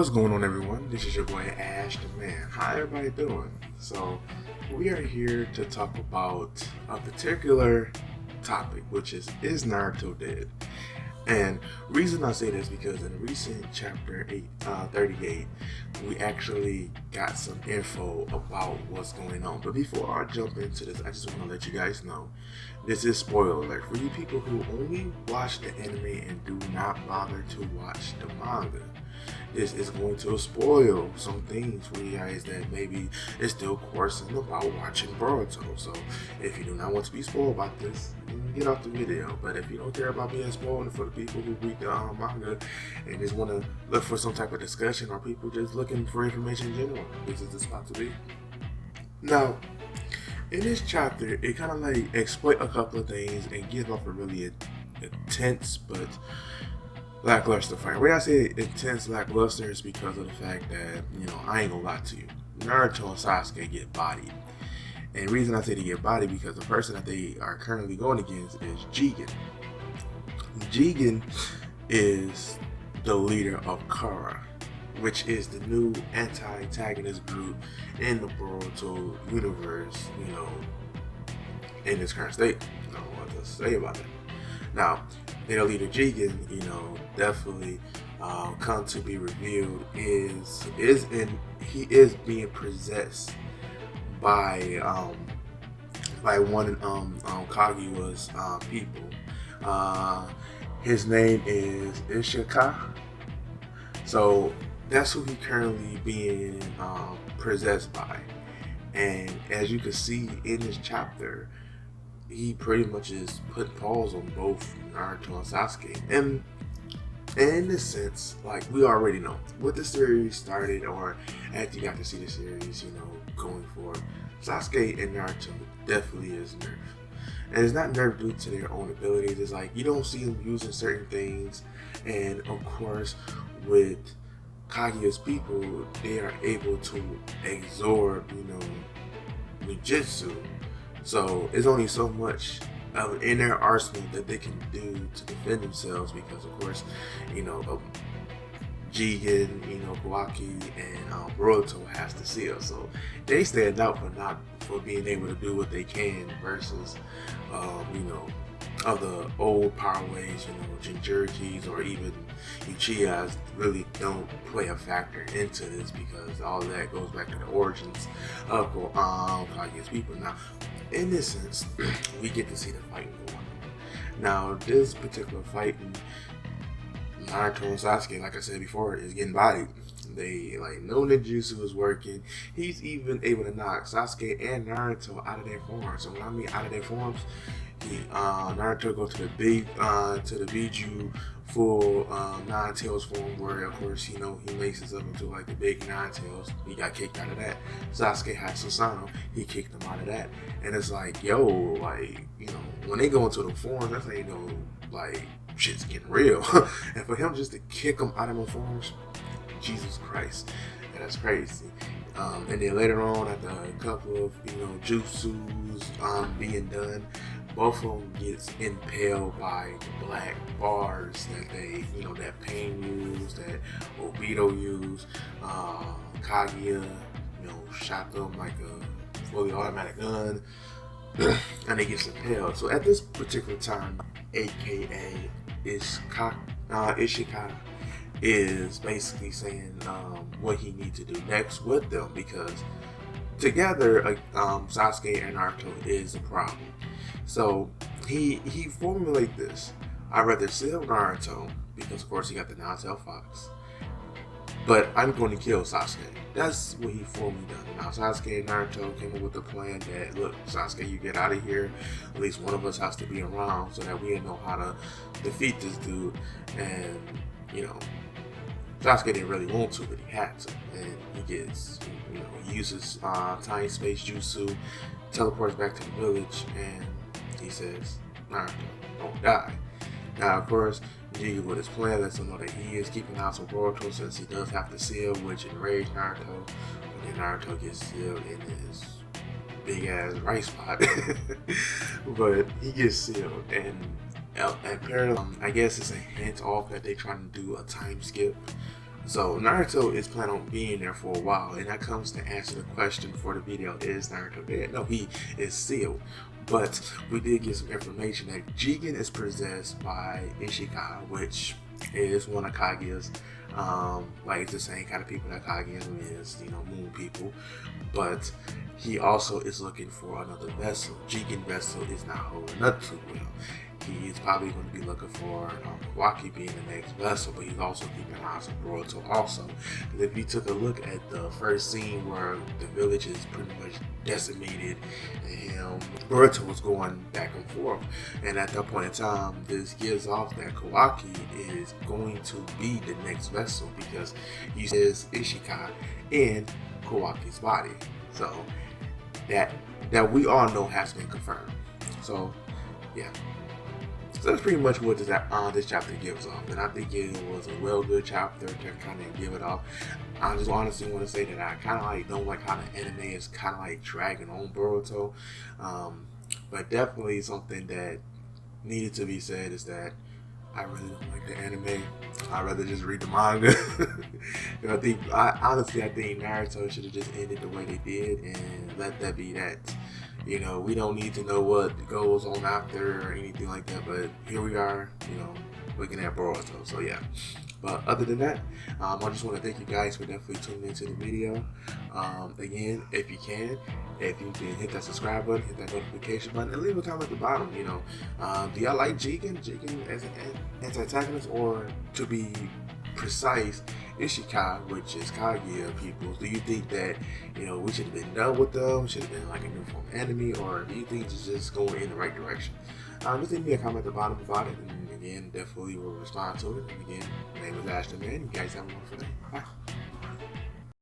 What's going on, everyone? This is your boy AshTheMan. How everybody doing? So we are here to talk about a particular topic, which is Naruto dead? And reason I say this because in recent chapter 38, we actually got some info about what's going on. But before I jump into this, I just want to let you guys know this is spoiler alert for you people who only watch the anime and do not bother to watch the manga. This is going to spoil some things for you guys that maybe is still coursing about watching Boruto. So if you do not want to be spoiled about this, get off the video. But if you don't care about being spoiled, for the people who read the manga and just want to look for some type of discussion, or people just looking for information in general, this is the spot to be. Now, in this chapter, it kind of like exploit a couple of things and give off a really intense but lackluster fight. When I say intense lackluster, is because of the fact that, I ain't gonna lie to you, Naruto and Sasuke get bodied. And the reason I say they get bodied because the person that they are currently going against is Jigen. Jigen is the leader of Kara, which is the new anti-antagonist group in the Boruto universe, in its current state. I don't know what to say about that. Now, their leader Jigen, definitely come to be revealed he is being possessed by one of Kaguya's people. His name is Ishika. So that's who he currently being possessed by. And as you can see in this chapter, he pretty much is put pause on both Naruto and Sasuke. And in this sense, like, we already know what the series started, or after you got to see the series, going forward, Sasuke and Naruto definitely is nerfed. And it's not nerfed due to their own abilities. It's like you don't see them using certain things. And of course, with Kaguya's people, they are able to absorb, Nijutsu. So it's only so much in their arsenal that they can do to defend themselves, because of course, Jigen, Kawaki, and Boruto has to seal. So they stand out for being able to do what they can versus, other old power ways, Jinchurikis or even Uchihas really don't play a factor into this, because all of that goes back to the origins of Kaguya's people. Now, in this sense, we get to see the fighting going on. Now, this particular fighting, Naruto and Sasuke, like I said before, is getting bodied. They no ninjutsu is working. He's even able to knock Sasuke and Naruto out of their forms. So when I mean out of their forms, Naruto go to the Biju full Nine Tails form, where of course he makes it up into the big Nine Tails. He got kicked out of that. Sasuke had Susanoo, he kicked him out of that. And it's when they go into the forms, that's how shit's getting real. And for him just to kick him out of the forms, Jesus Christ, that's crazy. And then later on, after a couple of jutsus being done, both of them gets impaled by the black bars that they, that Pain used, that Obito used. Kaguya, shot them like a fully automatic gun, and they get impaled. So at this particular time, aka Ishika is basically saying what he needs to do next with them, because together Sasuke and Naruto is a problem. So he formulated this. I'd rather seal Naruto, because of course he got the Nine-Tailed Fox, but I'm going to kill Sasuke. That's what he formally done. Now Sasuke and Naruto came up with the plan that, look, Sasuke, you get out of here. At least one of us has to be around so that we know how to defeat this dude. And Sasuke didn't really want to, but he had to. And he gets, he uses tiny space jutsu, teleports back to the village, and he says, Naruto, don't die. Now, of course, Jigen with his plan lets him know that he is keeping out some Boruto, since he does have to seal, which enraged Naruto. But then Naruto gets sealed in his big ass rice pot. But he gets sealed, and apparently, I guess it's a hint off that they're trying to do a time skip So Naruto is planning on being there for a while, and that comes to answer the question for the video: is Naruto dead? No, he is sealed. But we did get some information that Jigen is possessed by Ishika, which is one of Kaguya's, like it's the same kind of people that Kaguya is, you know, moon people. But he also is looking for another vessel. Jigen vessel is not holding up too well. He is probably going to be looking for Kawaki being the next vessel, but he's also keeping an eye on Boruto also. Because if you took a look at the first scene where the village is pretty much decimated, and Boruto was going back and forth, and at that point in time, this gives off that Kawaki is going to be the next vessel because he says Ishika in Kawaki's body. So that we all know has been confirmed. So yeah. So that's pretty much what this chapter gives off, and I think it was a well good chapter to kind of give it off. I just honestly want to say that I kind of like don't like how the anime is kind of like dragging on Boruto, but definitely something that needed to be said is that I really don't like the anime. I'd rather just read the manga. I think Naruto should have just ended the way they did and let that be that. You know, we don't need to know what goes on after or anything like that, but here we are, you know, looking at Boruto. So yeah. But other than that, I just want to thank you guys for definitely tuning into the video. Again, if you can hit that subscribe button, hit that notification button, and leave a comment at the bottom. You know, do y'all like Jigen as an antagonist, or to be precise, Ishika, which is Kaguya people? Do you think that, you know, we should have been done with them? Should have been like a new form enemy, or do you think it's just going in the right direction? Just leave me a comment at the bottom about it, and again, definitely will respond to it. And again, my name is AshTheMan. You guys have a wonderful day. Bye.